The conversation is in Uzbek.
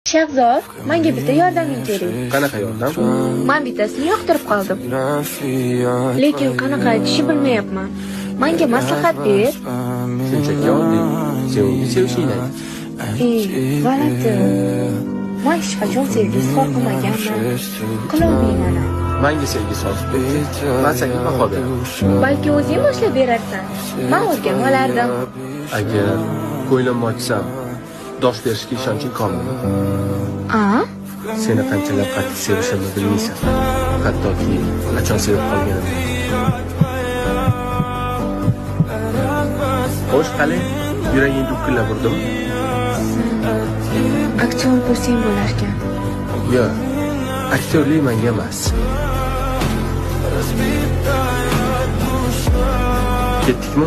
Shahzod, menga bitta yordaming kerak. Qanaqa yordam? Men bittasini yoqtirib qoldim. Lekin qanaqa aytishni bilmayapman. Menga maslahat ber. Shunchaki oddiy. Sen uni sevishingni ayt. G'alati. Men hech qachon sevgi izhor qilmaganman. Qilolmayman. Menga sevgi solib ber. Men senga baho beraman. Balki o'zing boshlab berarsan. Men o'rganib olardim. Agar ko'nglimni ochsam, dosh berishga ishonching komilmi? Seni qanchalar qattiq sevishimni bilmaysan. Hattoki qachon sevib qolganimni. Xo'sh, qani? Yuraging dukkillab urdimi? Aktyor bo'lsang bo'larkan. Yo'q. Aktyorlik menga emas. Ketdikmi?